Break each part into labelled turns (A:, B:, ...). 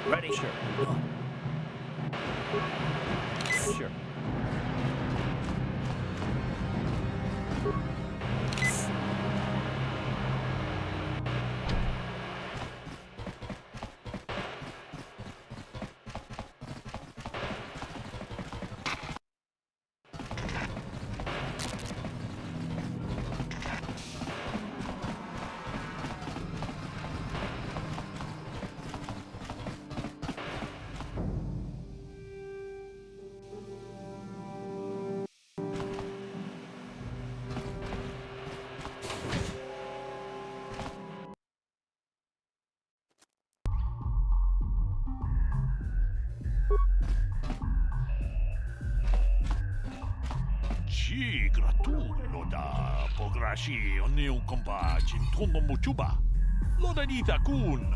A: Ready? Sure. Sure.
B: Ci gratulo da pograshi oniu kompa cintono mochuba. Loda dita kun.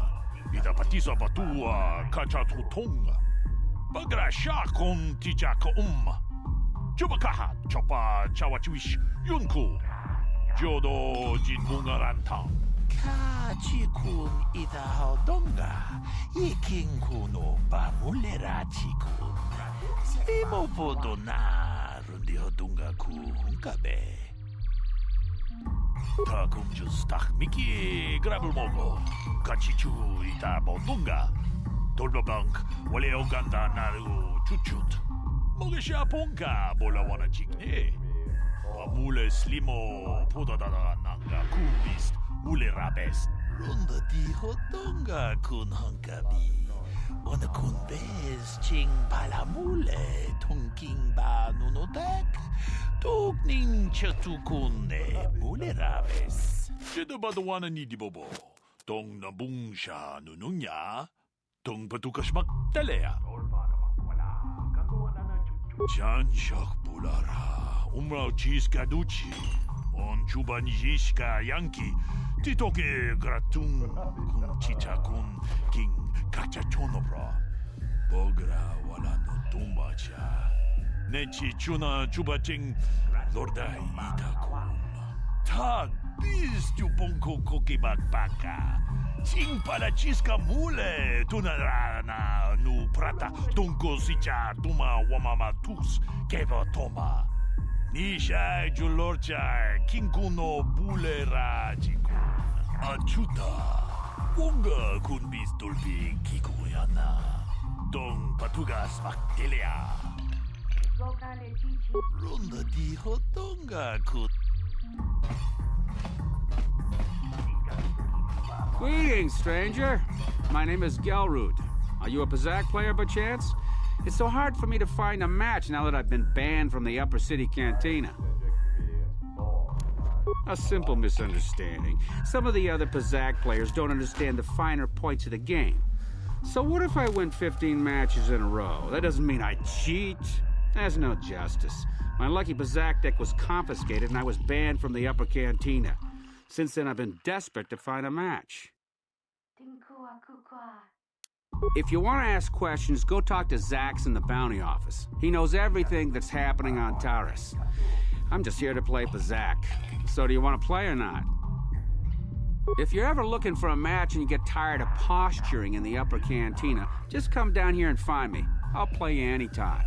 B: Ita patisa batua kacha tutong. Pagrasha kon tijaka Chuba kaha chopa chawachuish yunku. Jodo jinmunga rantang.
C: Kachikun ita haldonga. Ikinku no bamulera chikun. Slimo podona. Rundi hodunga ku hunkabe.
B: Takum just tak miki grabel mogo. Kachichu ita bodunga. Tolba bank wale oganda naru chuchut. Mogesha ponka bola wana chikne. Mule slimo podadada nanga kubist mule rabes.
C: Runda di hodonga kun hunkabi. Ona kun bez ching palamule tungking ba nunotek. Tukning chatukune mule rabes.
B: Jeda badawana ni di bobo. Tong nabungsha nununya. Tong patukasmak talea. Jan shak bulara. Umrao chis kaduchi. On chuban yishka yanki. Titoke gratung kun chicha kun king kacha chonobra. Bogra wala no tumbacha. Nechi chuna chubating lordai itakun. Tag bis tu bonko koki bakbaka. Ching pala chiska mule tunarana nu prata tunko sicha tuma wamama tus keva toma. Nisha julorcha kinkuno bulera chikun. Achuta. Wonga kun bis dolbi kikuyana. Dong patugas maktelea.
C: Runda di hodonga kun.
D: Greetings, stranger. My name is Gelrud. Are you a Pazak player by chance? It's so hard for me to find a match now that I've been banned from the Upper City Cantina. A simple misunderstanding. Some of the other Pazak players don't understand the finer points of the game. So what if I win 15 matches in a row? That doesn't mean I cheat. There's no justice. My lucky Pazak deck was confiscated and I was banned from the Upper Cantina. Since then, I've been desperate to find a match. If you want to ask questions, go talk to Zax in the bounty office. He knows everything that's happening on Taurus. I'm just here to play Pazak. So do you want to play or not? If you're ever looking for a match and you get tired of posturing in the upper cantina, just come down here and find me. I'll play you anytime.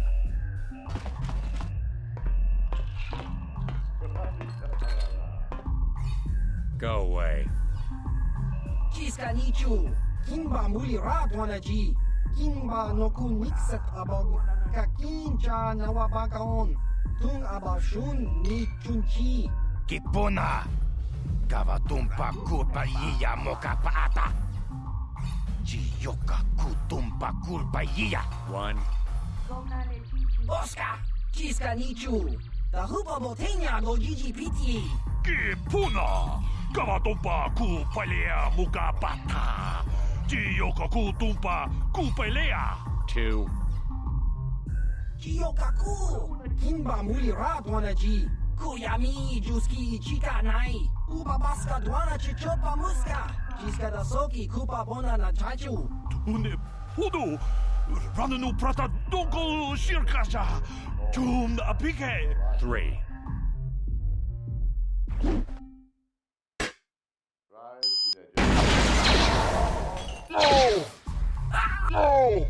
A: Go away.
E: Chiska nichu, kimba muli ratwana ji, kimba noku nixat abog, kakincha nawabakaon, tung abashun ni chunchi.
F: Kipuna! Gavatumpa kulpa iya moka paata! Jiyoka kutumpa kulpa iya!
A: One.
E: Oscar, chiska nichu, the hupa botenya do jiji piti.
B: Kipuna! Kavatumpa kupalea mukapata! Jiyoka kutumpa kupalea!
A: Two.
E: Chiyokaku, kimba muli ratwana ji, kuyami juski chika nai, ubabaska dwana chichopa muska, chiska da soki kupa bona na chachu.
B: Tune pudu! Rananu prata donko shirkasha! Tum apike!
A: Three.
B: No! No!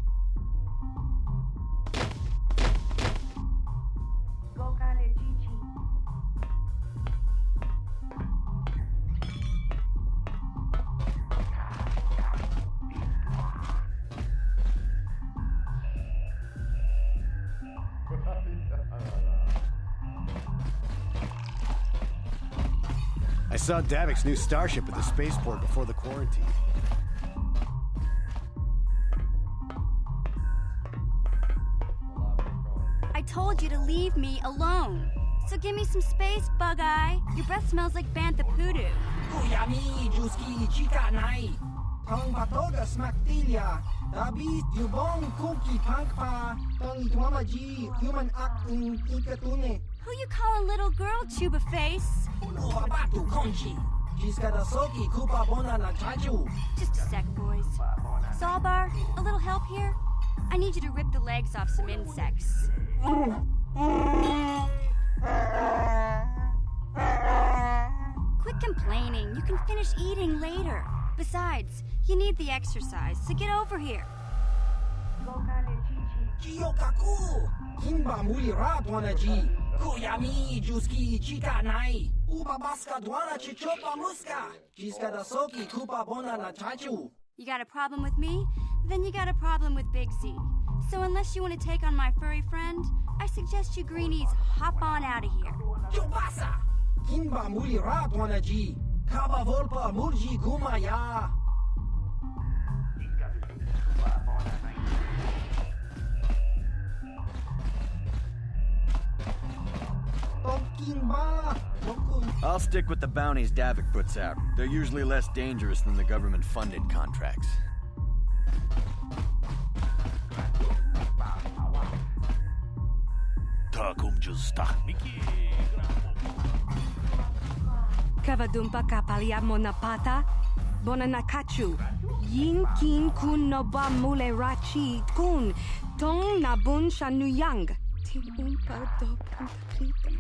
G: I saw Davik's new starship at the spaceport before the quarantine.
H: I told you to leave me alone. So give me some space, Bug-Eye. Your breath smells like Bantha Poodoo.
E: Kuyami juski chika nai, tong patoga smaktilia, dabis dubong kuki pankpa, tong itwama ji, human act in ikatune.
H: Who you calling little girl, Chuba Face?
E: Ubabatu konchi, chiska da soki kupa bona na chachu.
H: Just a sec, boys. Sawbar, a little help here? I need you to rip the legs off some insects. Quit complaining. You can finish eating later. Besides, you need the exercise, so get over here.
E: Chiyokaku, kimba muli ratwana ji, kuyami juski chika nai, ubabaska dwana chichopa muska, chiska da soki kupa bona na chachu.
H: You got a problem with me? Then you got a problem with Big Z. So unless you want to take on my furry friend, I suggest you greenies hop on out of here.
E: Chubasa, kimba muli ratwana ji, kaba volpa mulji gumaya.
I: I'll stick with the bounties Davik puts out. They're usually less dangerous than the government-funded contracts.
J: Kavadumpa kapalia monapata, bonanakachu, yin kin kun noba mule rachi kun, tong nabun shanuyang, ti umpa do puntakrita,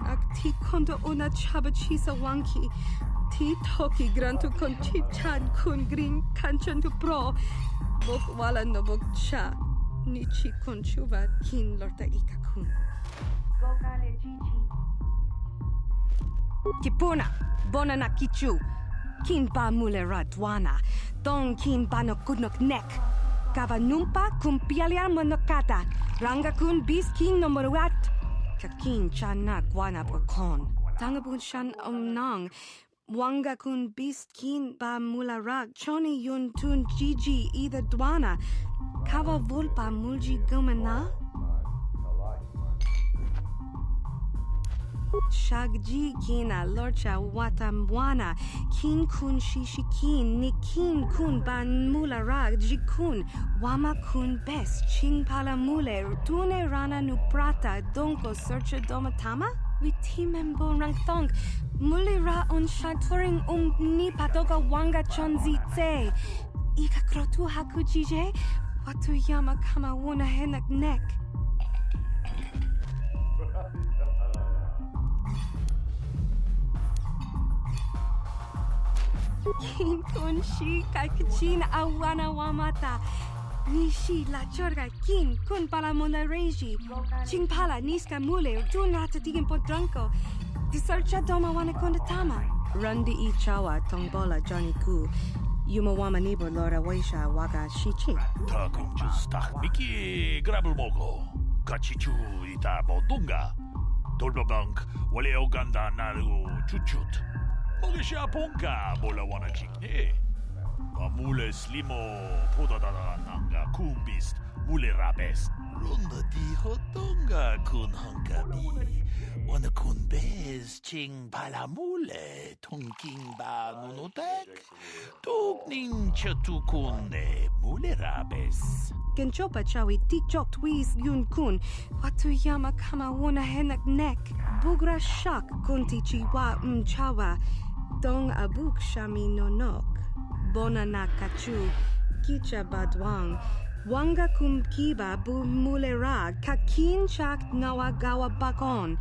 J: ak ti kondo una chabachisa wanki, ti toki grantu kon chichan kun green kanchan tu pro, bok wala no bok cha, nichi kun chuva kin lorta ikakun. Kipuna, bonana kichu, kin ba mulera dwana, don kin ba no kudnok nek, kavanumpa kumpialia monokata, ranga kun bis kin no moruat, kakin chana guana bokon, tangabun shan omnang, wanga kun bis kin ba mulara, choni yun tun gigi either dwana, kava vulpa mulji gumana? Shagji kina lorcha watamwana kin kun shishikin ni kin kun ban mulara jikun wama kun bes ching pala mule tune rana nu prata donko searcha domatama witimembo rangthong mulira on shaturing ni patoga wanga chonzi tse ika krotu hakujije watu yama kama wuna henak nek. Kin kun shi kakachin awana wamata. Nishi la chorga kin kun pala mona reji. Ching pala niska mule dun ratatigin podranko. Disarcha doma wana kondatama. Rundi I chawa tongbola Johnny Ku. Yumawama nibo lora waisha waga shichi.
B: Takum just miki grabel mogo. Kachichu ita bodunga. Dolbabank wale oganda naru chuchut. Mogesha ponka bola wana chikne. Mule slimo podadada nanga kumbist mule rabes.
C: Ronda di hotonga kun hankabi. Wana kun bez ching palamule tonking ba nunotek. Tugning chatukune mule rabes.
J: Genchopa chawi tichok twiz yun kun. Watuyama kama wana henak nek. Bugra shak kunti chiwa mchawa. Dong abuk shami nonok. Bona na kachu. Kicha badwang. Wanga kumkiba bu mulera. Kakin chak nawagawa bakon.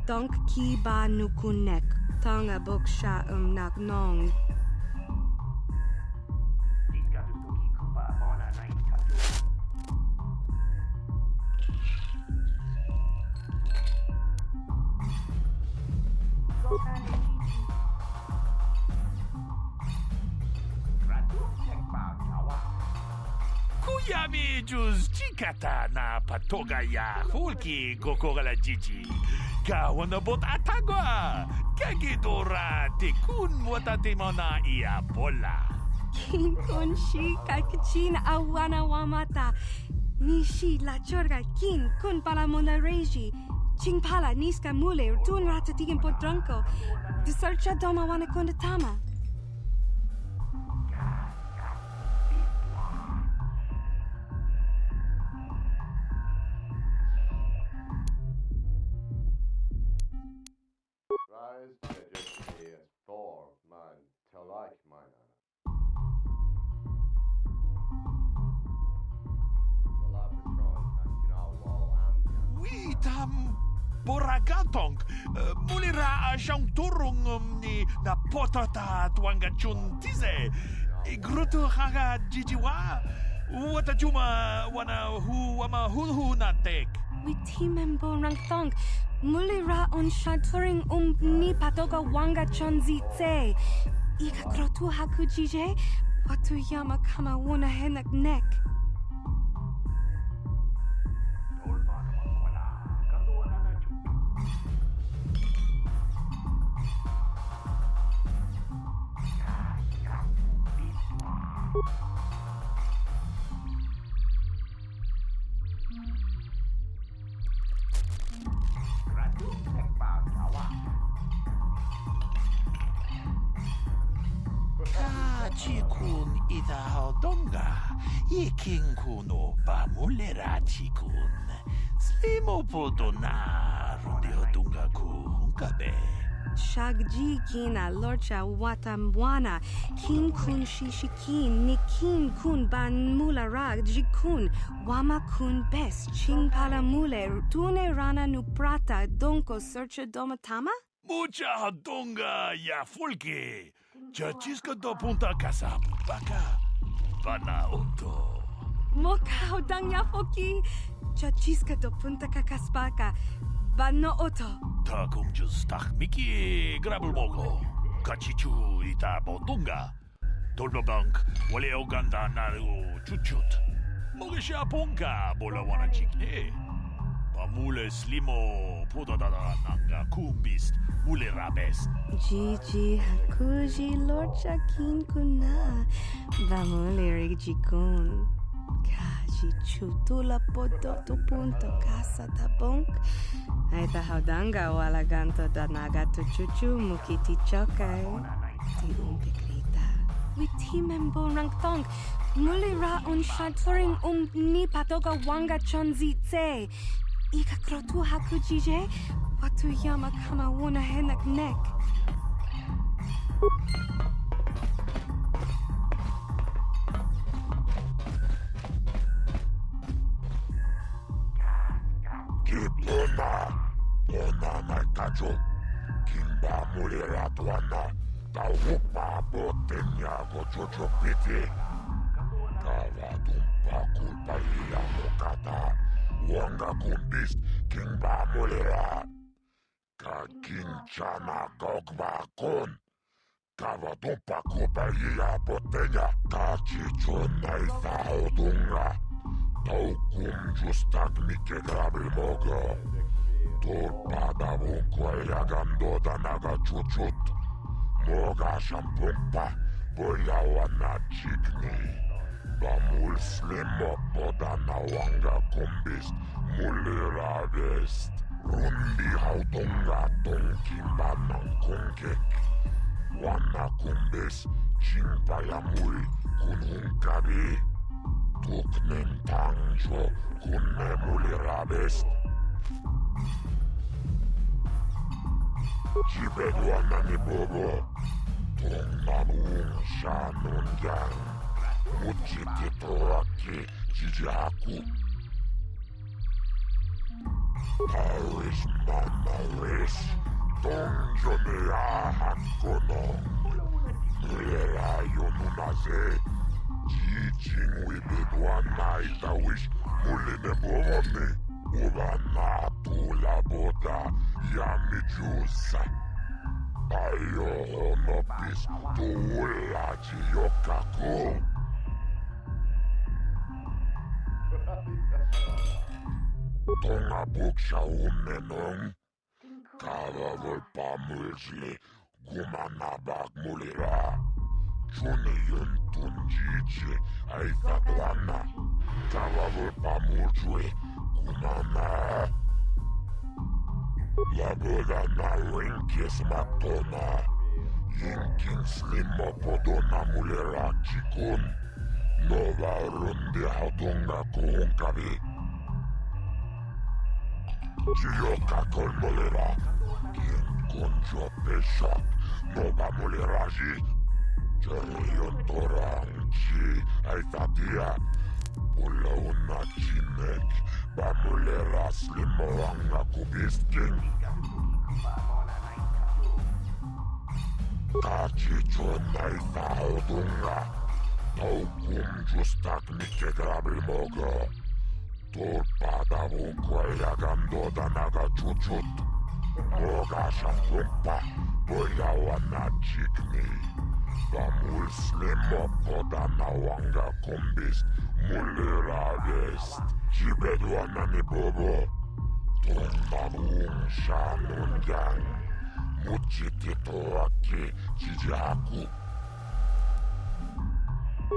J: Donk kiba nukunek. Tong abuk sha nak nong.
B: Kuyami juz chikata na patoga ya hulki gokora la jiji. Kawana bot atagwa. Kagidora tekun watatimona ia bola.
J: Kin kun shi kakachin awana wamata. Nishi la chorga kin kun pala mona reji. Ching pala niska mule dun ratatigin podranko. Disarcha doma wana kondatama.
K: Rise Majesty as Thor, man, Telike, mine.
B: Oui, tam boragatong. Mulira siyang turong ni na potata tuanga chuntize. Igruto haga jijiwa. Wata juma wana hu wama hulhu na tek.
J: We timembo rangthong. Mulira on shaturing ni patoga wanga chonzi tse. Ika krotu haku jije. Watu yama kama wana henak nek.
C: Chikun ita hodonga. Iking kuno ba mulera chikun. Slimo podona rundi hodunga ku hunkabe.
J: Shagji kina lorcha watamwana. Kin kun shishikin. Nikin kun ban mulara jikun. Wama kun bes. Ching pala mule. Tune rana nuprata. Donko searcha domatama?
B: Mucha hodunga ya fulki. Chachiska do punta casa baka. Bana oto.
J: Moka hodang ya foki. Chachiska do punta kakaspaka. Bano oto.
B: Takum just miki grabel mogo. Kachichu ita bodunga. Dolbabank wale oganda naru chuchut. Mogesha ponka bola wana chikne. Pamule slimo podadada nanga kumbist mule rabes.
J: Gigi hakuji lorcha kin kuna. Bamule rigikun. Kaji chutula podo tu punto casa tabonk. Aita haudanga wala ganto da nagato chuchu mukiti chokai. Ti umpikrita. Witi membo rangtong. Mulira on shaturing ni patoga wanga chonzi tse. Ika krotu haku jije. Watu yama kama wana henak nek.
B: Kipuna, ona na kajo. Kimba mulira tuana.
C: Taupa botenya go chocho piti. Kavadumpa kulpa iya mokata. Wanga kumbist kingba mulera. Ka kinchana gogba kon. Kavadumpa kulpa iya botenya. Ka chichona isa odunga. Taukum justak mike grabil mogo. Torpada vunqua gando da naga chuchut. Moga shampumpa, boyawana chikni. Bamul slimo podana wanga kumbist, mulira vest. Rundi haudunga tonkimba nankungek. Wana kumbis, chimpayamul kununkabi. Tuknen tangjo, kunne mulira vest. Jibedwana ni bobo. Tongmanung shanun yang. Mujitito aki jijaku. Paris mamaris. Tongjone ahakonong. Mulera yonunaze. Jijing wibedwana itawish. Muline bovone. Ubana tula boda yami jusa. Ayo honopis tula jiyokako. Tonga buksha umenong. Kava volpa mulsli gumanabak mulira. Chuni yun tunjichi aitadwana. Kava volpa mulsli Kumana Laboda na rinkis matona Yinkin slimo podona mulera chikun Nova rundi haudunga kuhunkabi Chiyoka kol mulera Kinkun jope shok Nova muleraji Jerion torang chi aitatia Pula una chinek Bamulera slimo wanga kubisking Kachichon naisa odunga Taukum justak mike grabil mogo Torpada vunqua gando da naga chuchut Moga shampumpa boyawana chikni Bamul slimo podana wanga kumbist Mulera vest Jibedwana ni bobo Tongmanung shanun yang Mujitito aki jijaku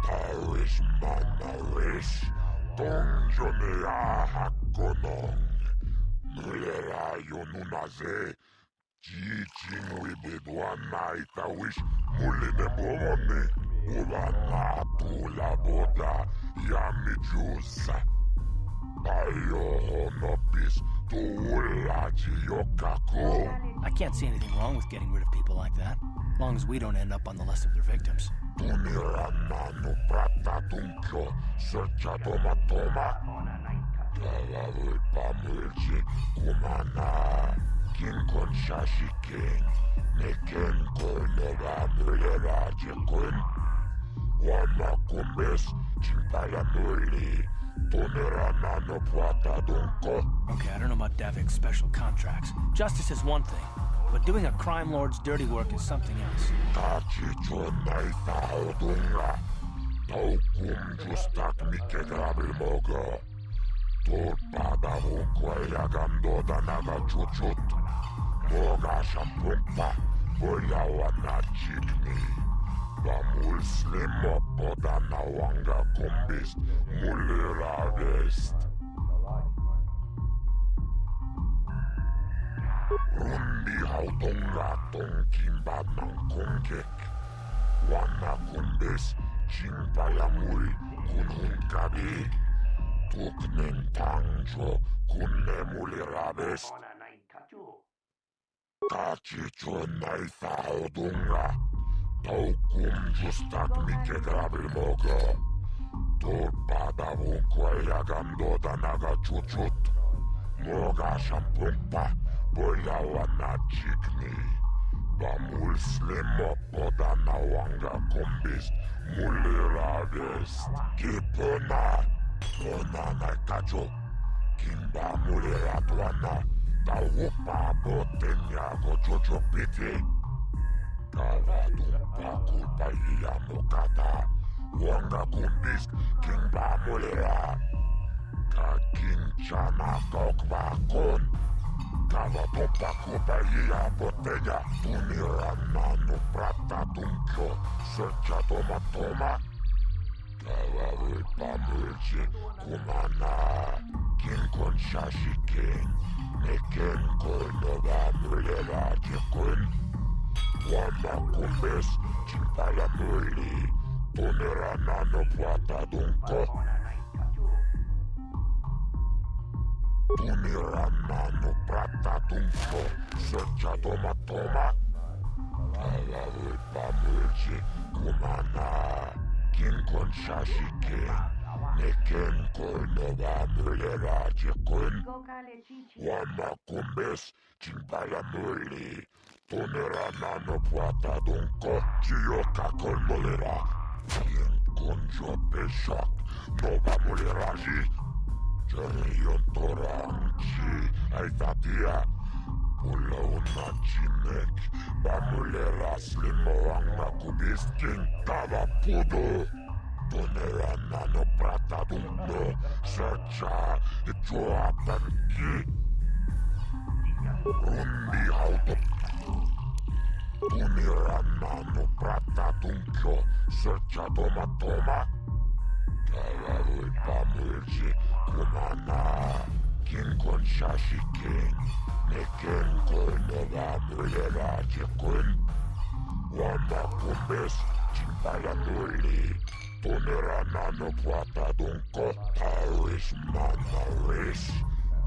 C: Paris mamaris Tongjone ahakonong Mulera yonunaze Jijing wibedwana itawish Muline bovone Ubana tula boda yami jusa. Ayo honopis tula jiyokako.
L: I can't see anything wrong with getting rid of people like that, as long as we don't end up on the list of their victims.
C: Tunirana prata tunkyo searcha toma. Kalavul pamulji kumana. Kinkon shashiking. Neken kolnova mulera jekun. Wama kumbes chimpaya nuli. Tunirana no plata dunko.
L: Okay, I don't know about Davik's special contracts. Justice is one thing, but doing a crime lord's dirty work is something else.
C: Kachichon naisa odunga. Taukum justak mike grabil mogo. Torpada vunqua gando da naga chuchut. Moga shampumpa boyawana chikni. Bamul slimo podana wanga kumbist mulera vest. Rundi haudunga tonkimba nankungek. Wana kumbis chimpayamul kununkabi. Tuknen tangjo kunne mulera vest. Kachichon naisa odunga. Taukum justak mike grabil mogo. Torpada vunqua gando da naga chuchut. Moga shampumpa boyawana chikni. Bamul slimo poda na wanga kumbis. Mulirabis. Kipona. Pona na kajo. Kimba muliratwana. Taupa botenya go jojo piti. Kavadumpa kulpa iya mokata. Wanga kumbis. Kimba mulira. Kakinchana kokva kon. Kavadumpa kulpa iya botenya. Tunirana no prata dunkyo. Searcha toma toma. Kavadumpa mulchi kumana. Kinkon shashikin. Neken koinova mulira jikun. Wamba kumbis. Chimpala muli. Tunirana no prata dunko. Tunirana no prata dunko. Searcha toma toma. Kavadumpa mulchi kumana. Kinkon shashikin. Neken koinova mulira jikun. Wamba kumbis. Chimpala muli. Tunirana no prata dunko. Chioka kol mulira. Kinkon peshak. Nova muliraji. Jerion toranchi. Aitatia. Pula una chinek. Bamulera slimo ang nakubisking. Kava pudo. Tunirana no prata dunko. Searcha. Ichoa perki. Rundi auto. Tunirana no prata dunko. Searcha toma toma. Kavadumpa mulchi kumana. Kinkon shashikin. Neken koinova mulira jikun. Wamba kumbis. Chimpala muli. Tunirana no prata dunko. Taris manaris.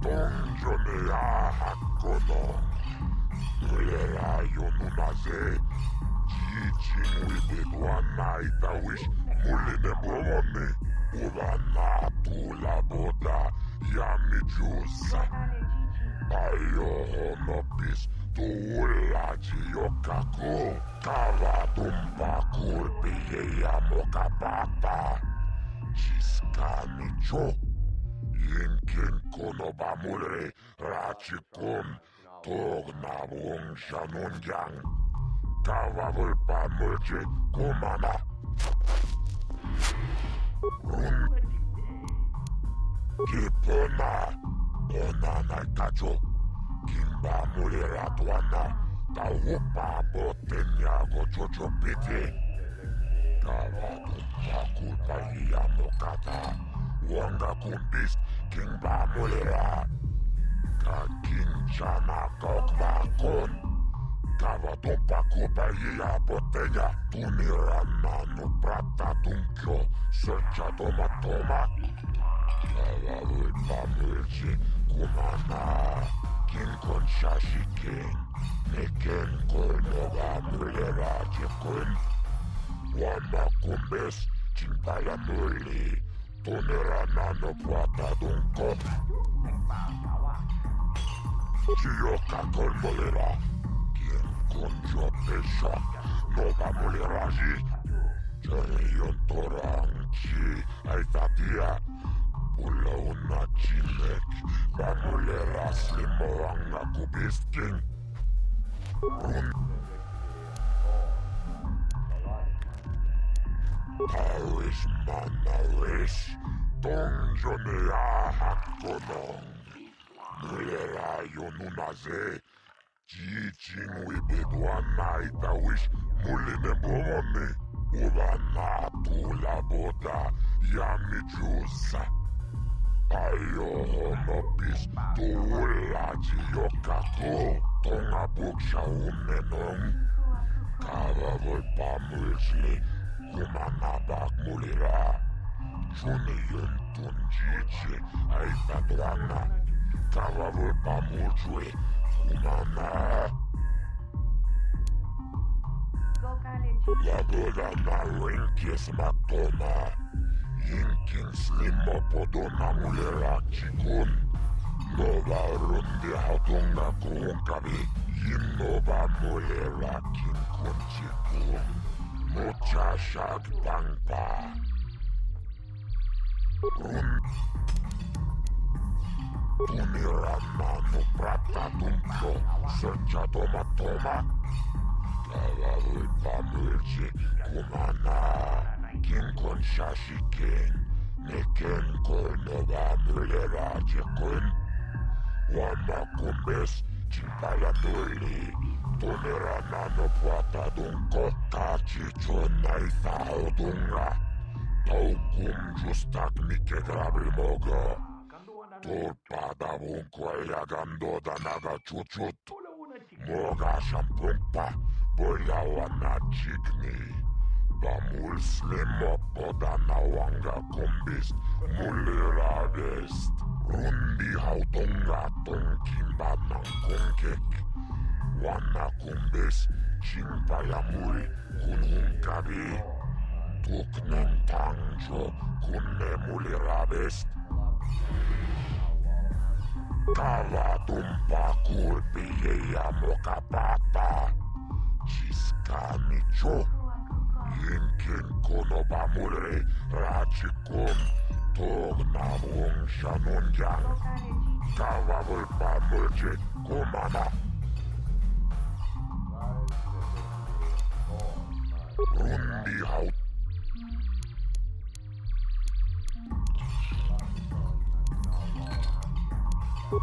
C: Donjone hakono. Mulira yonunaze. Jijin wibidwana itawish. Muline bromone. Uvana tula boda. Yami jusa. Ayo honopis. Tuulaji yokaku. Kavadumpa kurpi ya mokapata. Jiskani cho. Yinkin konoba mulre. Rachikun. Togna wong shanungyang. Kavadumpa mulchi kumana. Kipona. Pona na kajo. Kimba mulira tuana. Taupa botenya go jojo piti. Kavadumpa kulpa iya mokata. Wanga kumbis. Kimba mulira. Kakinchana kokva kon. Kavadumpa kulpa iya botenya. Tunirana no prata dunkyo. Searcha toma toma. Kavadumpa mulchi kumana. Kinkon shashikin. Neken koinova mulira jikun. Wamba kumbis. Chimpala muli. Tunirana no prata dunko. Chioka kol mulira. Kinkon peshak. Nova muliraji. Jerion toranchi. Aitatia. Pula una chinek. Bamulera slimo ang nakubisking. Paris manaris. Donjone hakonong. Mulera yonunaze. Jijin wibidwana itawish. Muline bromone. Uvana tula boda. Yami jusa. Ayo honopis. Tuulaji yokaku. Tonga buksha umenong. Kavadumpa mulchi. Kumana bak mulira. Juniyon tunjichi. Aitatuana. Kavadumpa mulchi. Kumana. Laboda na rinkis matoma. Yinkin slimo podona mulira chikun. Nova rundi hatunga kuhunkabi. Kinnoba mulera kinkunchiku. Muchashag bangpa. Run. Tumiranano prata tumpo. Sercha toma toma. Kawawul pamulji kumana. Kinkon shashikin. Niken kolnova mulera jikun. Wama kumbes. Chimpaya duli. Tumiranano prata dunko. Kachichonai thaudunga. Taukum justak mike grabil mogo. Tulpada vunko yagando danaga chuchut. Moga shampumpa. Boyawana chikni. Bamul slimo podana wanga kumbist. Mulira vest. Rundi hautunga tongkimba nang kongkek. Wana kumbis. Chimpayamul kunhunkabi. Tuknen tangjo kunne mulira vest. Kava tumpa kulpi ja mokapata. Chiska micho. Yinkin konoba mulre rachikum. Togna wong shanunjang. Kava vulpa mulje kumana. Rundi haut.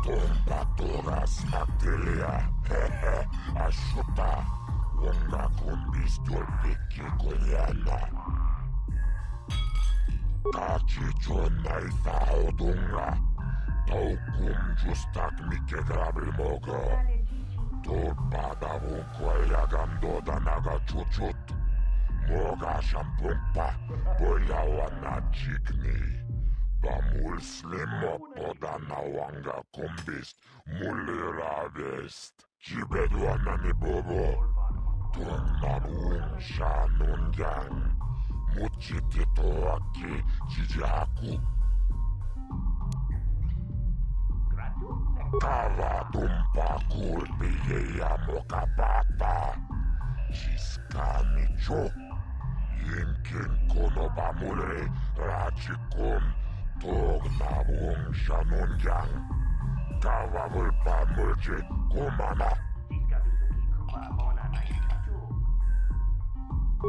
C: Tombatoras Magdelia, hehe, ashuta, wonga kumbis dolpiki koyana. Kachichonai thaudunga, taukum justak mike grabil mogo. Tolpada vunko yagando danaga chuchut. Moga shampumpa, boyawana chikni. Bamul slimo podana wanga kumbist. Mulira vest. Chibedwana ni bobo. Tungnamun shanunjang. Muchitito aki chijaku. Kava tumpa kulpi ya mokapata. Chiska micho. Yinkin konoba mulre rachikum. Togna wong shanunjang. Kava vulpa mulje kumana.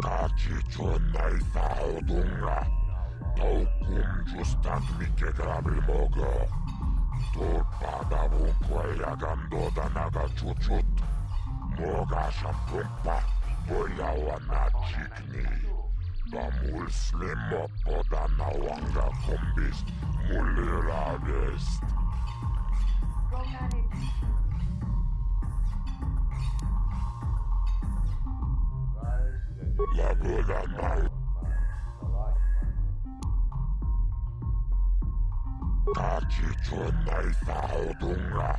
C: Kachichonai thaudunga. Taukum justak mike grabil mogo. Tulpada vunko yagando danaga chuchut. Moga shampumpa. Boyawana chikni. Bamul slimo podana wanga kumbist. Mulira vest. Lagoda nau. Kachichonai thaudunga.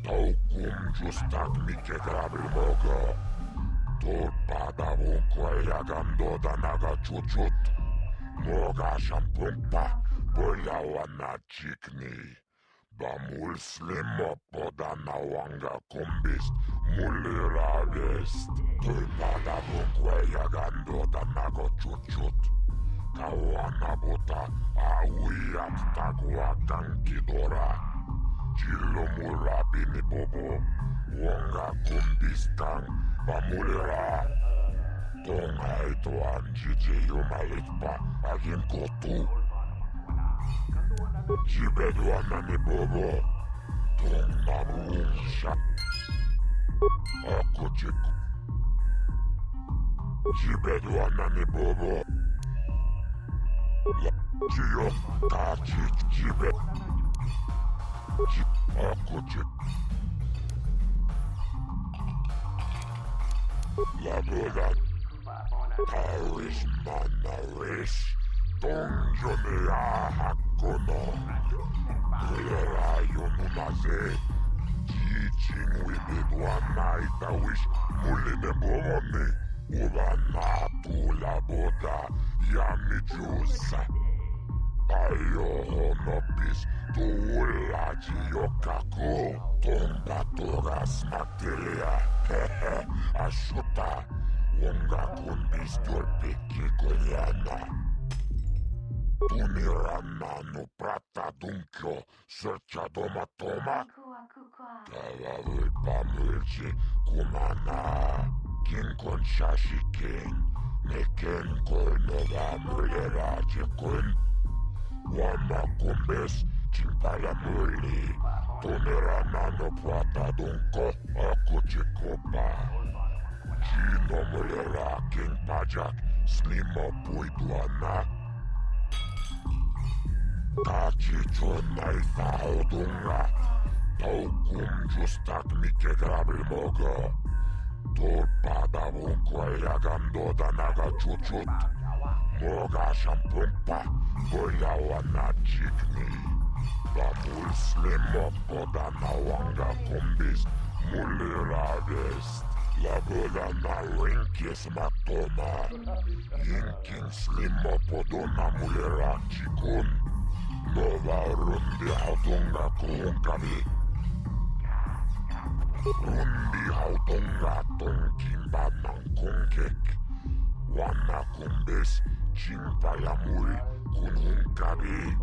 C: Taukum justak mike grabil mogo. Tulpada vunko yagando danaga chuchut. Moga shampumpa. Boyawana chikni. Bamul slimo podana wanga kumbist. Mulira vest. Tulpada vunko yagando danaga chuchut. Kawana buta awiyat tagwa kankidora. Chilo murabi ni bobo. Wonga kumbistang. Bamulira. Tongai toan jiji yumalitpa agin kotu. Jibedwana ni bobo. Tongnamu sha. Akuchiku. Jibedwana ni bobo. Jiyo kachi jibe. Akuchiku. La verdad, Paris Manaris, Donjonea Hakono, Kulera Yonumaze, Teaching with it one night I wish Mulide Bomone, Ubana Tula Boda, Yami Jusa, Tayo nopis tuulaji yokaku tombatoras materia. Ashuta wonga kundis tulpiki koyana. Tunirana no prata dunkyo searcha doma toma. Tavavul pamulji kumana. Kin kon shashikin. Neken kolnova mulera jekun. Wama kumbes chimpala muli. Tunirana no prata dunko aku chikopa. Chino mulera king pajak snimo puiduana. Tachi chonai faudunga. Taukum justak mike grabil mogo. Torpada vunkoya gando danaga chuchut. Moga shampumpa boya wana chikni. Bamul slimo podana wanga kumbis mulera vest. Labola na rinkis matoma. Yinkin slimo podona mulera chikun. Nova rundi hautunga kuhunkami. Rundi hautunga tonkimba ng kunkek. Wana kumbes chimpayamul kunhunkami.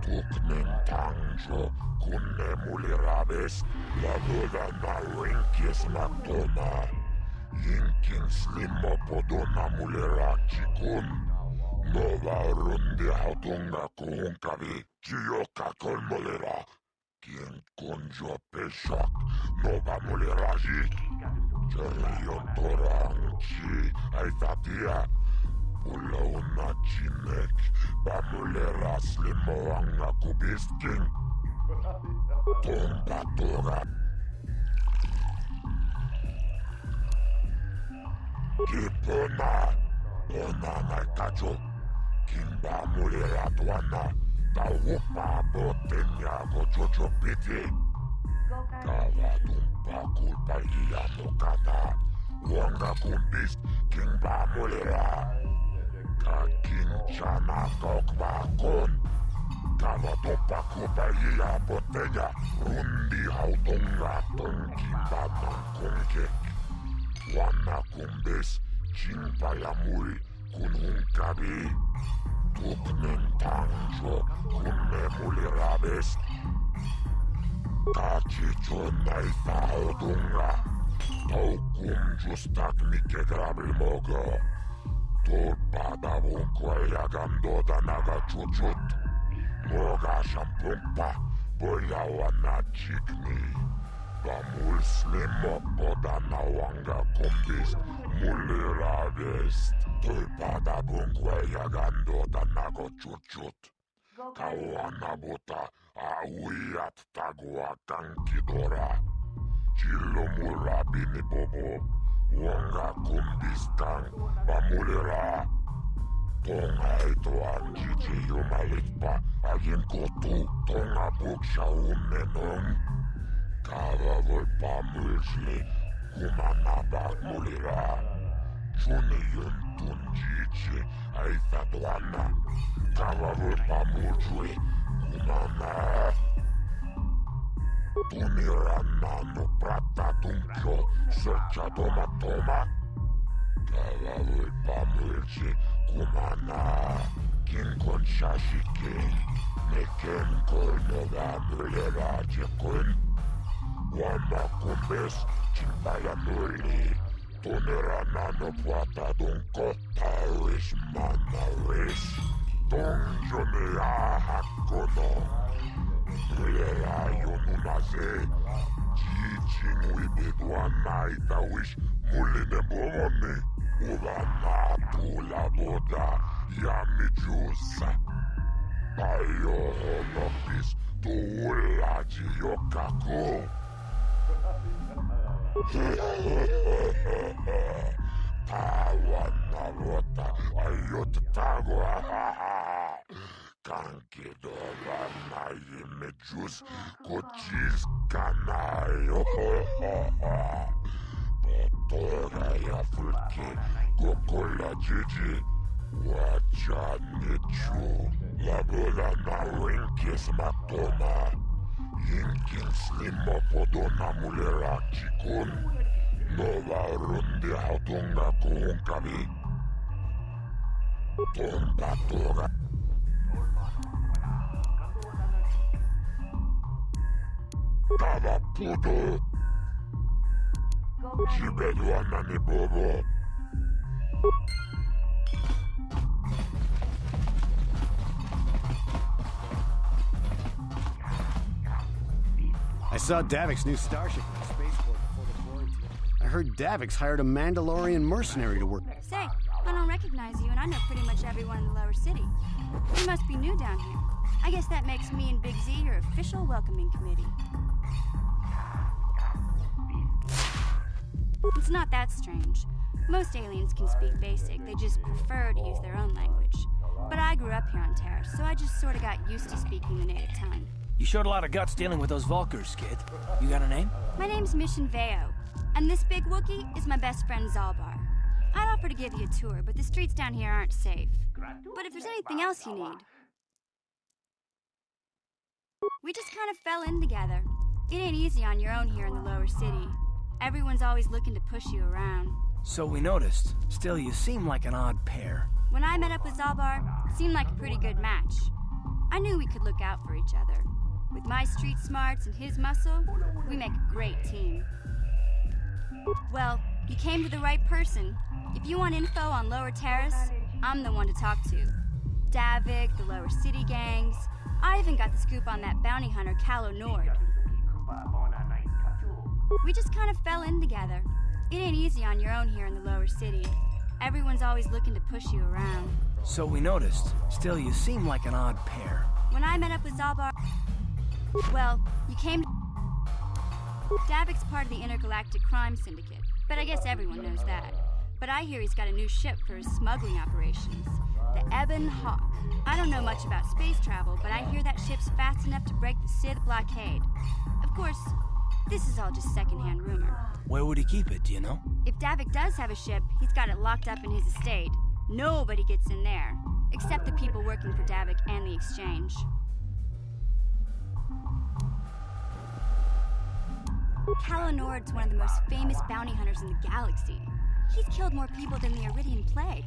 C: Tuknen tangjo kunne mulirabes. Labola na rinkis matoma. Yinkin slimo podona mulera chikun. Nova rundi hautunga kuhunkami. Chiyoka kolmolera. Kien konjo peshak. Nova muleraji. Jeriyo torang chi. Aitatia. Pula una chinek. Bamulera slimo anga kubisking. Tomba tora. Kipona. Ona naikacho. Kimba mulera tuana. Taupa botenya gochocho piti. Tava dumpa kulpa iya mokata. Wanga kumbis kimba mulera. Kakinchana kokba kon. Tava dumpa kulpa iya botenya. Rundi hautunga ton kimba nangkongkek. Wana kumbis chimpa yamul kunhunkabi. Tuknen tangjo kunne mulirabes. Tachi chonai faudunga. Taukum justak mike grabil mogo. Torpada vunkoya gando danaga chuchut. Moga shampumpa boya wana chikni. Bamul slimo podana wanga kumbis mulirabes. Tulpada vunkoya gando danago chuchut. Kawana buta awiyat tagwa kankidora. Chilo murabini bobo. Wanga kumbistang bamulera. Tonga ito ang jiji yumalitpa. Ayin kotu tonga buksha umenong. Kavavol pamulsli kumanabak mulera. Chuni yun tunjichi ay tatuana. Kavavol pamulsli kumana. Tunirana no prata dunkyo searcha doma toma. Kavavol pamulsli kumana. Kinkon shashike. Neken kolnova mulera jekun. Wana kumbes chimpaya muli. Tunirana no prata dunko taris manaris. Tongjo ne ahakono. Mulera yonunaze. Jijin wibedwana itawish muline bomoni. Uvana tula boda yamijusa. Ayo honopis tuulaji yokaku. Tawana rota ayot tagwa. Kankidora na imejus kochis kanayo. Potora ya fulke gokola jiji. Wacha nichu. Lagola na Winkis Matona. Yinkin Slimo Podona Mulera Chikun. Nova Rundi Hatunga Kuhunkami. Tonta Toga. Kava Puto. Chibedwana ni Bobo.
G: I saw Davik's new starship in the spaceport before the quarantine. I heard Davik's hired a Mandalorian mercenary to work.
H: Say, I don't recognize you, and I know pretty much everyone in the lower city. You must be new down here. I guess that makes me and Big Z your official welcoming committee. It's not that strange. Most aliens can speak basic, they just prefer to use their own language. But I grew up here on Terra, so I just sort of got used to speaking the native tongue.
L: You showed a lot of guts dealing with those Vulkars, kid. You got a name?
H: My name's Mission Veo, and this big Wookiee is my best friend Zalbar. I'd offer to give you a tour, but the streets down here aren't safe. But if there's anything else you need... We just kind of fell in together. It ain't easy on your own here in the lower city. Everyone's always looking to push you around.
L: So we noticed. Still, you seem like an odd pair.
H: When I met up with Zalbar, it seemed like a pretty good match. I knew we could look out for each other. With my street smarts and his muscle, we make a great team. Well, you came to the right person. If you want info on Lower Terrace, I'm the one to talk to. Davik, the Lower City gangs. I even got the scoop on that bounty hunter, Calo Nord. We just kind of fell in together. It ain't easy on your own here in the lower city. Everyone's always looking to push you around.
L: So we noticed. Still, you seem like an odd pair.
H: When I met up with Zalbar... Well, you came... Davik's part of the Intergalactic Crime Syndicate, but I guess everyone knows that. But I hear he's got a new ship for his smuggling operations. The Ebon Hawk. I don't know much about space travel, but I hear that ship's fast enough to break the Sith blockade. Of course, this is all just secondhand rumor.
L: Where would he keep it, do you know?
H: If Davik does have a ship, he's got it locked up in his estate. Nobody gets in there, except the people working for Davik and the Exchange. Calo Nord's one of the most famous bounty hunters in the galaxy. He's killed more people than the Iridian Plague.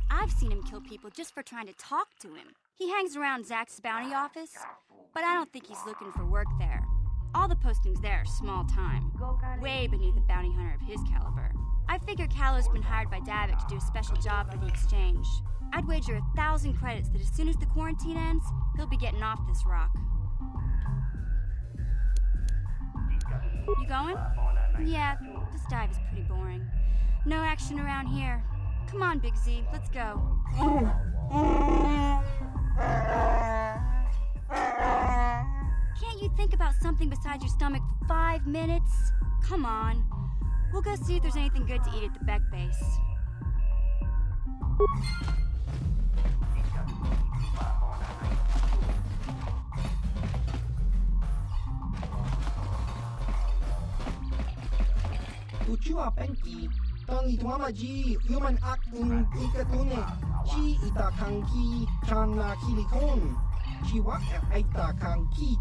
H: I've seen him kill people just for trying to talk to him. He hangs around Zack's bounty office, but I don't think he's looking for work there. All the postings there are small time, way beneath a bounty hunter of his caliber. I figure Calo's been hired by Davik to do a special job for the Exchange. I'd wager 1,000 credits that as soon as the quarantine ends, he'll be getting off this rock. You going? Yeah, this dive is pretty boring. No action around here. Come on, Big Z, let's go. Can't you think about something besides your stomach for 5 minutes? Come on. We'll go see if there's anything good to eat at the Beck base.
E: Tuchua penki, tangi tuama ji, human act in ikatune, chi ita kanki, chana kilikon, chi wak aita kanki.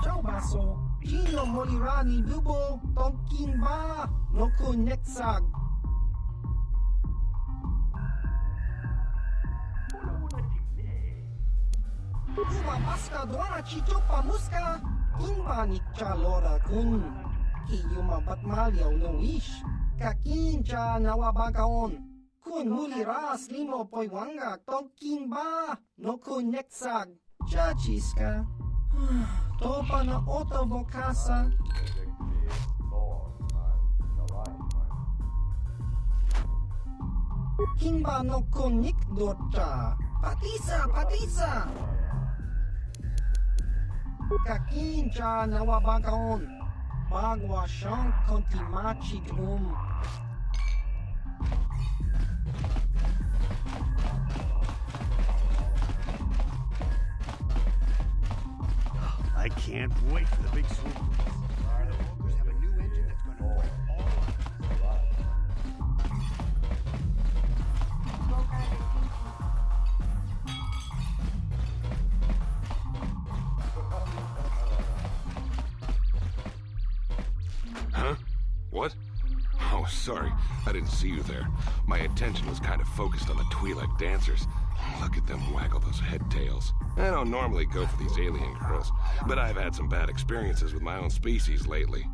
E: Ciao baso, Gino Molirani Bubo, Tonkin Ba, Noku Netsag. Uma Baska Dwana Chichopa Muska, Kimba Nikcha Lora Kun, Kiyuma Batmalya no ish, Kakincha Nawabagaon, Kun Muliras Limo Poiwanga, Tonkin Ba, Noku Netsag, Chachiska. Topa na oto vokasa. Kimba no konik docha. Patisa. Kakincha nawabagaon. Bagwa shank kontimachi
G: I can't wait for the big swoop. The Vulkars have a new engine that's going to break all
M: What? Oh, sorry. I didn't see you there. My attention was kind of focused on the Twi'lek dancers. Look at them waggle those head tails. I don't normally go for these alien girls, but I've had some bad experiences with my own species lately.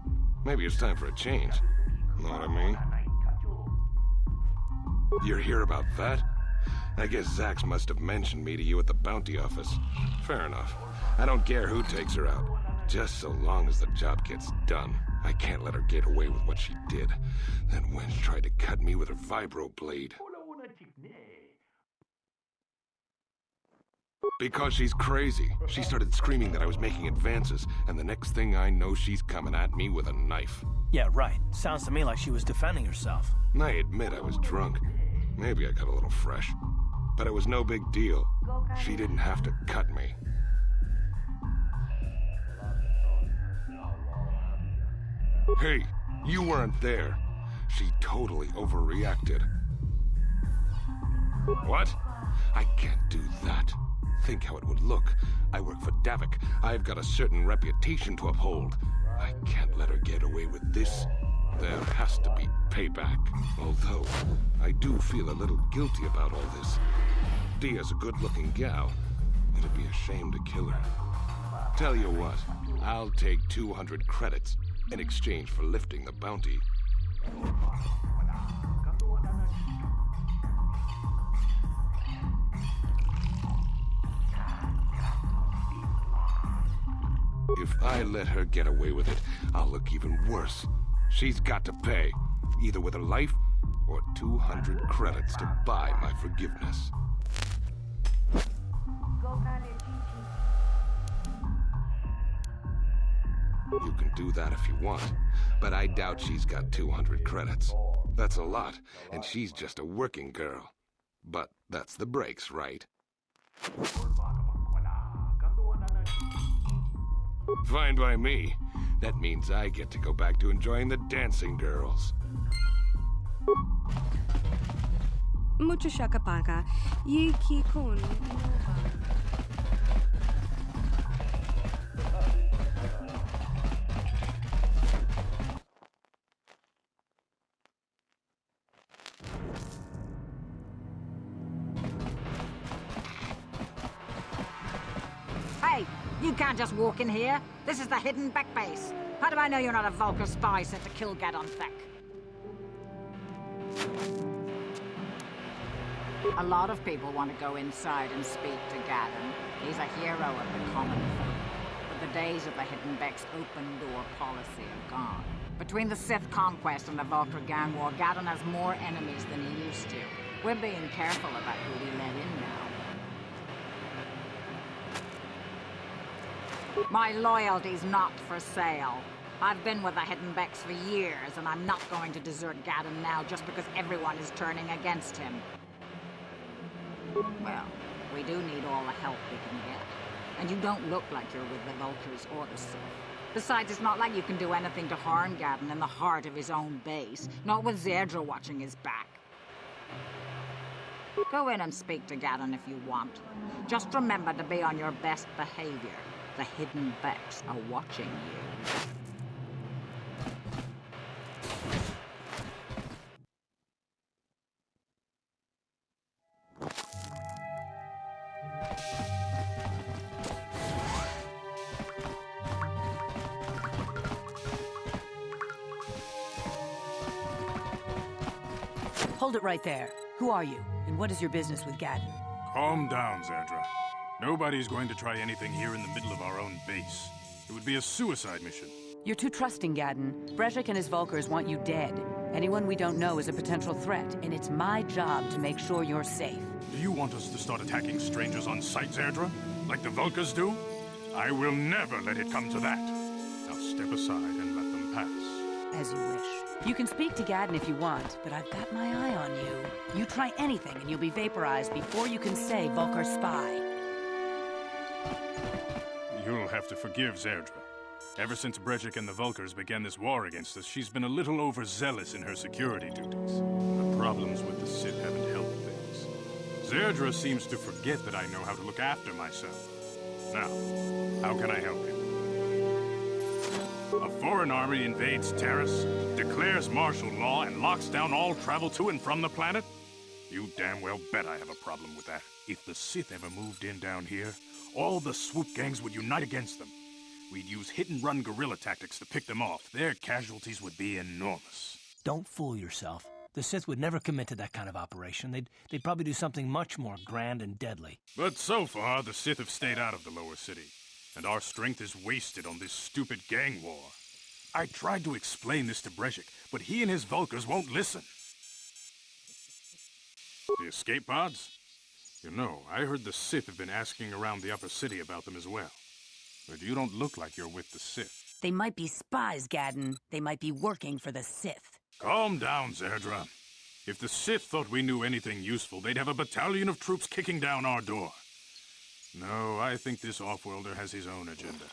M: Maybe it's time for a change. Know what I mean? You're here about that? I guess Zax must have mentioned me to you at the bounty office. Fair enough. I don't care who takes her out. Just so long as the job gets done. I can't let her get away with what she did. That wench tried to cut me with her vibro blade. Because she's crazy. She started screaming that I was making advances, and the next thing I know, she's coming at me with a knife.
L: Yeah, right. Sounds to me like she was defending herself.
M: I admit I was drunk. Maybe I got a little fresh. But it was no big deal. She didn't have to cut me. Hey, you weren't there. She totally overreacted. What? I can't do that. Think how it would look. I work for Davik. I've got a certain reputation to uphold. I can't let her get away with this. There has to be payback. Although, I do feel a little guilty about all this. Dia's a good-looking gal. It'd be a shame to kill her. Tell you what, I'll take 200 credits in exchange for lifting the bounty. If I let her get away with it, I'll look even worse. She's got to pay, either with her life or 200 credits to buy my forgiveness. You can do that if you want, but I doubt she's got 200 credits. That's a lot, and she's just a working girl. But that's the breaks, right? Fine by me. That means I get to go back to enjoying the dancing girls.
J: Mucho shakapaka. Yiki kun.
N: Hey, you can't just walk in here. This is the Hidden Beck base. How do I know you're not a Vulkar spy sent to kill Gadon Beck? A lot of people want to go inside and speak to Gadon. He's a hero of the common folk. But the days of the Hidden Beck's open-door policy are gone. Between the Sith conquest and the Vulkar gang war, Gadon has more enemies than he used to. We're being careful about who we let in now. My loyalty's not for sale. I've been with the Hidden Becks for years, and I'm not going to desert Gadon now just because everyone is turning against him. Well, we do need all the help we can get. And you don't look like you're with the Vulkars or the Sith. Besides, it's not like you can do anything to harm Gadon in the heart of his own base. Not with Zerdra watching his back. Go in and speak to Gadon if you want. Just remember to be on your best behavior. The Hidden Becks are watching you.
O: Hold it right there. Who are you, and what is your business with Gadon?
P: Calm down, Zerdra. Nobody's going to try anything here in the middle of our own base. It would be a suicide mission.
O: You're too trusting, Gadon. Brejik and his Vulkars want you dead. Anyone we don't know is a potential threat, and it's my job to make sure you're safe.
P: Do you want us to start attacking strangers on sight, Zerdra? Like the Vulkars do? I will never let it come to that. Now step aside and let them pass.
O: As you wish. You can speak to Gadon if you want, but I've got my eye on you. You try anything and you'll be vaporized before you can say Vulkar spy.
P: You'll have to forgive Zerdra. Ever since Brejik and the Vulkars began this war against us, she's been a little overzealous in her security duties. The problems with the Sith haven't helped things. Zerdra seems to forget that I know how to look after myself. Now, how can I help you? A foreign army invades Terrace, declares martial law, and locks down all travel to and from the planet? You damn well bet I have a problem with that. If the Sith ever moved in down here, all the swoop gangs would unite against them. We'd use hit-and-run guerrilla tactics to pick them off. Their casualties would be enormous.
L: Don't fool yourself. The Sith would never commit to that kind of operation. They'd probably do something much more grand and deadly.
P: But so far, the Sith have stayed out of the lower city, and our strength is wasted on this stupid gang war. I tried to explain this to Brejik, but he and his Vulkars won't listen. The escape pods? You know, I heard the Sith have been asking around the upper city about them as well. But you don't look like you're with the Sith.
O: They might be spies, Gadden. They might be working for the Sith.
P: Calm down, Zerdra. If the Sith thought we knew anything useful, they'd have a battalion of troops kicking down our door. No, I think this off-worlder has his own agenda.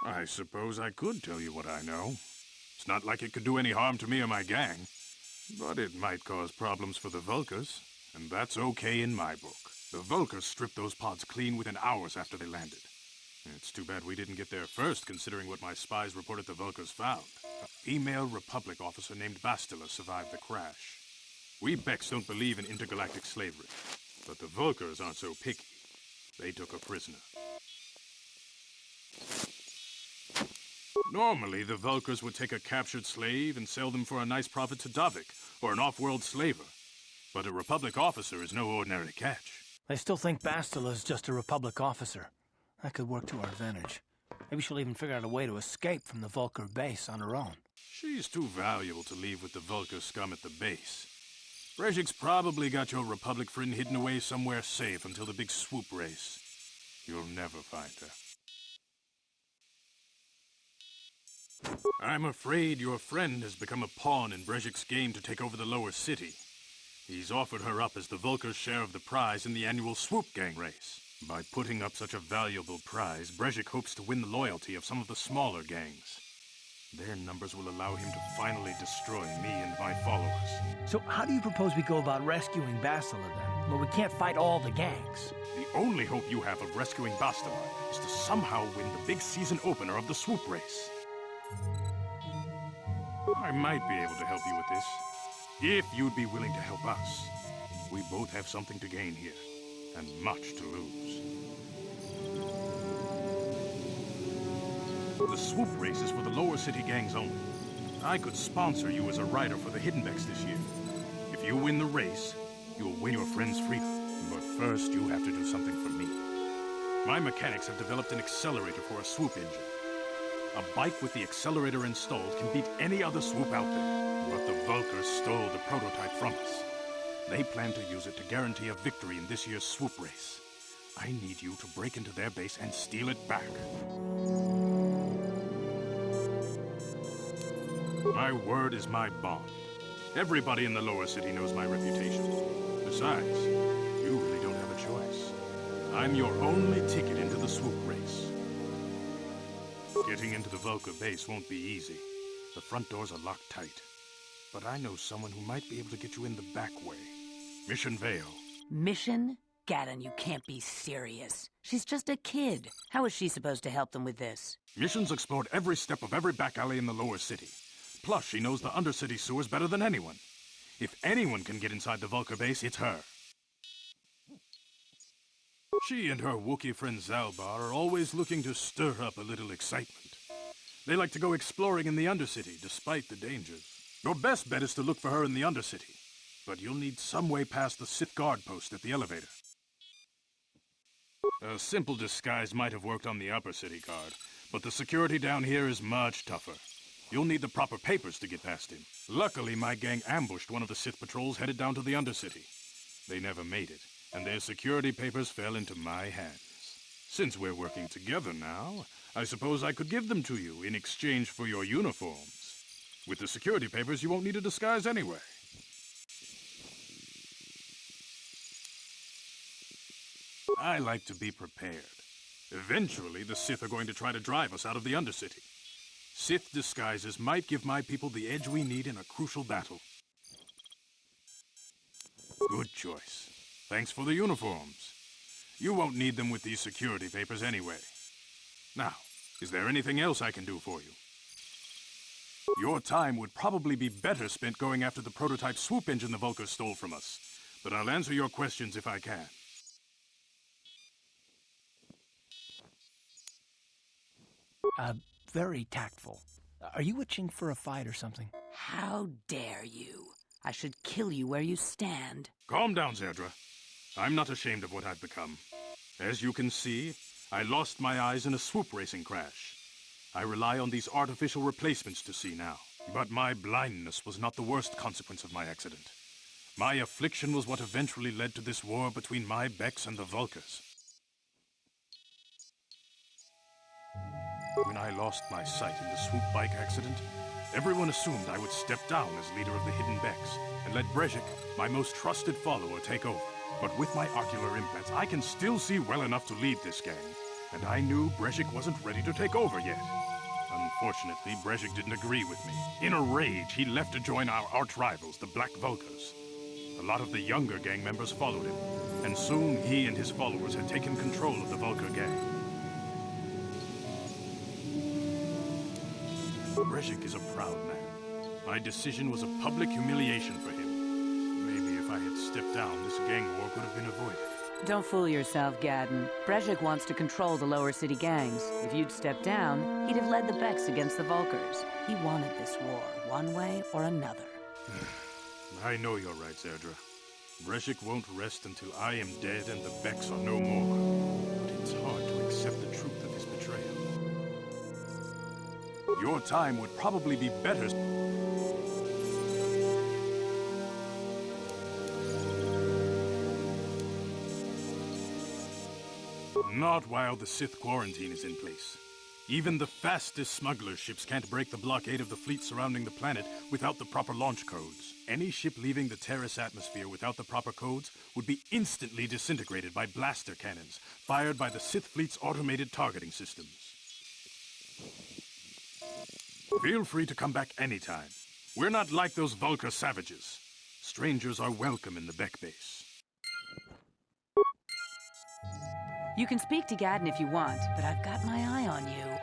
P: I suppose I could tell you what I know. It's not like it could do any harm to me or my gang. But it might cause problems for the Vulkars, and that's okay in my book. The Vulkars stripped those pods clean within hours after they landed. It's too bad we didn't get there first, considering what my spies reported the Vulkars found. A female Republic officer named Bastila survived the crash. We Becks don't believe in intergalactic slavery, but the Vulkars aren't so picky. They took a prisoner. Normally, the Vulkars would take a captured slave and sell them for a nice profit to Davik, or an off-world slaver. But a Republic officer is no ordinary catch.
L: I still think Bastila is just a Republic officer. That could work to our advantage. Maybe she'll even figure out a way to escape from the Vulkar base on her own.
P: She's too valuable to leave with the Vulkar scum at the base. Brejik's probably got your Republic friend hidden away somewhere safe until the big swoop race. You'll never find her. I'm afraid your friend has become a pawn in Brejik's game to take over the lower city. He's offered her up as the Vulkar's share of the prize in the annual swoop gang race. By putting up such a valuable prize, Brejik hopes to win the loyalty of some of the smaller gangs. Their numbers will allow him to finally destroy me and my followers.
L: So how do you propose we go about rescuing Bastila then? Well, we can't fight all the gangs.
P: The only hope you have of rescuing Bastila is to somehow win the big season opener of the swoop race. I might be able to help you with this, if you'd be willing to help us. We both have something to gain here, and much to lose. The swoop race is for the lower city gangs only. I could sponsor you as a rider for the Hidden Becks this year. If you win the race, you'll win your friend's freedom. But first, you have to do something for me. My mechanics have developed an accelerator for a swoop engine. A bike with the accelerator installed can beat any other swoop out there. But the Vulkars stole the prototype from us. They plan to use it to guarantee a victory in this year's swoop race. I need you to break into their base and steal it back. My word is my bond. Everybody in the lower city knows my reputation. Besides, you really don't have a choice. I'm your only ticket into the swoop race. Getting into the Vulkar base won't be easy. The front doors are locked tight. But I know someone who might be able to get you in the back way. Mission Vale.
O: Mission? Gadden, you can't be serious. She's just a kid. How is she supposed to help them with this?
P: Mission's explored every step of every back alley in the lower city. Plus, she knows the undercity sewers better than anyone. If anyone can get inside the Vulkar base, it's her. She and her Wookiee friend Zalbar are always looking to stir up a little excitement. They like to go exploring in the Undercity, despite the dangers. Your best bet is to look for her in the Undercity, but you'll need some way past the Sith guard post at the elevator. A simple disguise might have worked on the Upper City guard, but the security down here is much tougher. You'll need the proper papers to get past him. Luckily, my gang ambushed one of the Sith patrols headed down to the Undercity. They never made it, and their security papers fell into my hands. Since we're working together now, I suppose I could give them to you in exchange for your uniforms. With the security papers, you won't need a disguise anyway. I like to be prepared. Eventually, the Sith are going to try to drive us out of the Undercity. Sith disguises might give my people the edge we need in a crucial battle. Good choice. Thanks for the uniforms. You won't need them with these security papers anyway. Now, is there anything else I can do for you? Your time would probably be better spent going after the prototype swoop engine the Vulkars stole from us. But I'll answer your questions if I can.
L: Very tactful. Are you itching for a fight or something?
O: How dare you? I should kill you where you stand.
P: Calm down, Zerdra. I'm not ashamed of what I've become. As you can see, I lost my eyes in a swoop racing crash. I rely on these artificial replacements to see now. But my blindness was not the worst consequence of my accident. My affliction was what eventually led to this war between my Becks and the Vulkars. When I lost my sight in the swoop bike accident, everyone assumed I would step down as leader of the Hidden Becks and let Brezhik, my most trusted follower, take over. But with my ocular implants, I can still see well enough to lead this gang, and I knew Brezhik wasn't ready to take over yet. Unfortunately, Brezhik didn't agree with me. In a rage, he left to join our arch-rivals, the Black Vulkars. A lot of the younger gang members followed him, and soon he and his followers had taken control of the Vulkar gang. Brezhik is a proud man. My decision was a public humiliation for him. Maybe if I had stepped down, this gang war could have been avoided.
O: Don't fool yourself, Gaddon. Brezhik wants to control the lower city gangs. If you'd stepped down, he'd have led the Becks against the Vulkars. He wanted this war, one way or another.
P: I know you're right, Zerdra. Brezhik won't rest until I am dead and the Becks are no more. But it's hard to accept the truth of his betrayal. Your time would probably be better... Not while the Sith quarantine is in place. Even the fastest smuggler ships can't break the blockade of the fleet surrounding the planet without the proper launch codes. Any ship leaving the Terrace atmosphere without the proper codes would be instantly disintegrated by blaster cannons fired by the Sith fleet's automated targeting systems. Feel free to come back anytime. We're not like those Vulkar savages. Strangers are welcome in the Beck base.
O: You can speak to Gaddon if you want, but I've got my eye on you.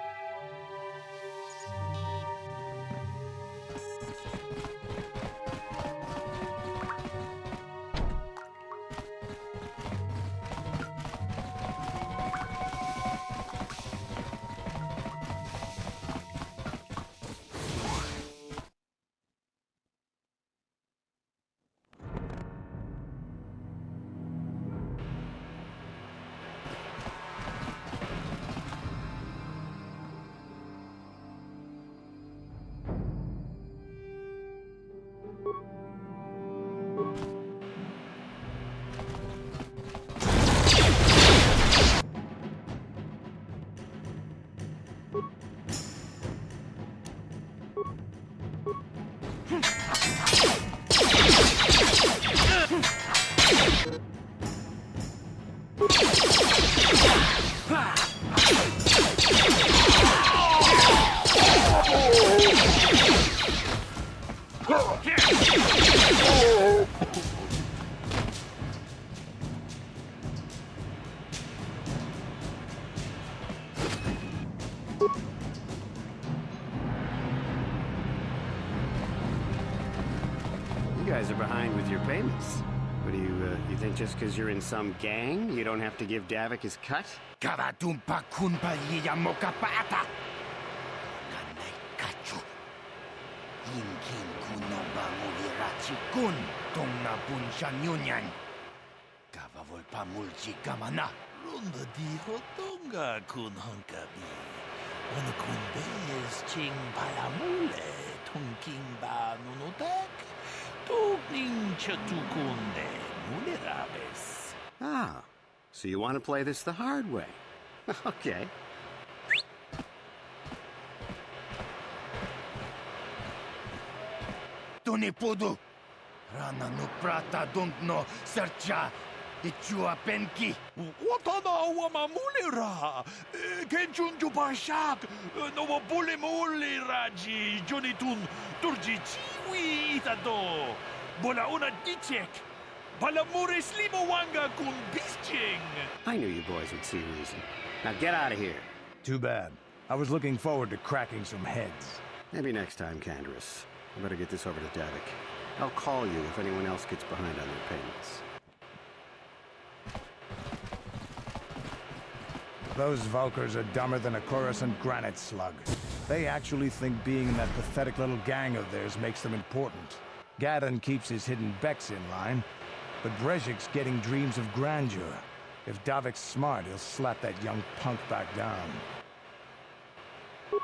G: You guys are behind with your payments. What do you think just because you're in some gang, you don't have to give Davik his cut?
F: Kavatumpa kunpa yiya moka paata. Nanay kachu. Yinkin kunoba mulirachi kun. Tongna bunsha nyunyan. Kavavulpa mulchi kamana.
B: Runda dijo tonga kun hunkabi. Una kun bez ching palamule. Tongking ba nunotek. Tugning chatukunde mulirabes.
G: Ah, so you want to play this the hard way. Okay.
F: Tunipudu. Rana no prata dunkno sercha. Ichua penki.
B: Watana wama mulira. Kenchunju bashak. No bule muliraji. Jonitun turji chiwi itado. Bola una dichek. Balamure slimo wanga kun bisching.
G: I knew you boys would see reason. Now get out of here.
F: Too bad. I was looking forward to cracking some heads.
G: Maybe next time, Canderous. I better get this over to Davik. I'll call you if anyone else gets behind on their payments.
F: Those Vulkars are dumber than a Coruscant granite slug. They actually think being in that pathetic little gang of theirs makes them important. Gadon keeps his hidden Becks in line, but Brejik's getting dreams of grandeur. If Davik's smart, he'll slap that young punk back down.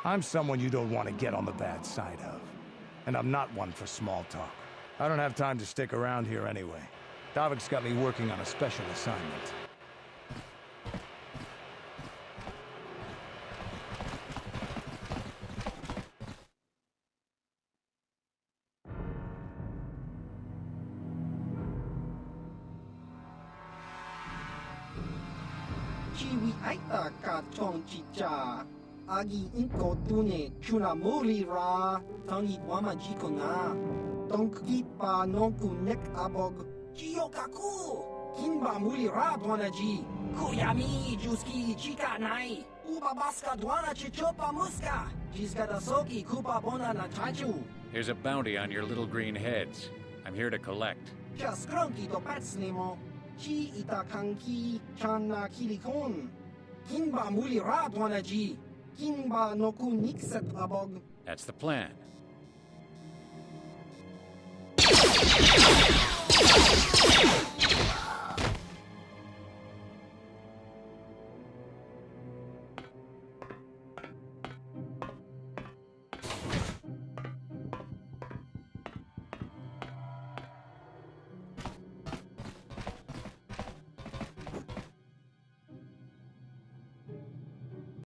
F: I'm someone you don't want to get on the bad side of. And I'm not one for small talk. I don't have time to stick around here anyway. Davik's got me working on a special assignment.
E: Chiwi aita ka chong chicha. Agi inko tune chuna muri ra. Tangi wama jiko na. Donki pa nonku nek abog. Chiyokaku. Kinba muri ra dwanaji. Kuyami juski chika nai. Uba baska dwana chichopa muska. Jiska soki kupa bona na chachu.
A: Here's a bounty on your little green heads. I'm here to collect.
E: Just cronky to pets nemo. Chi itakanki chana kilikon. Kinba muli ra dwanaji. Kinba noku nikset abog.
A: That's the plan.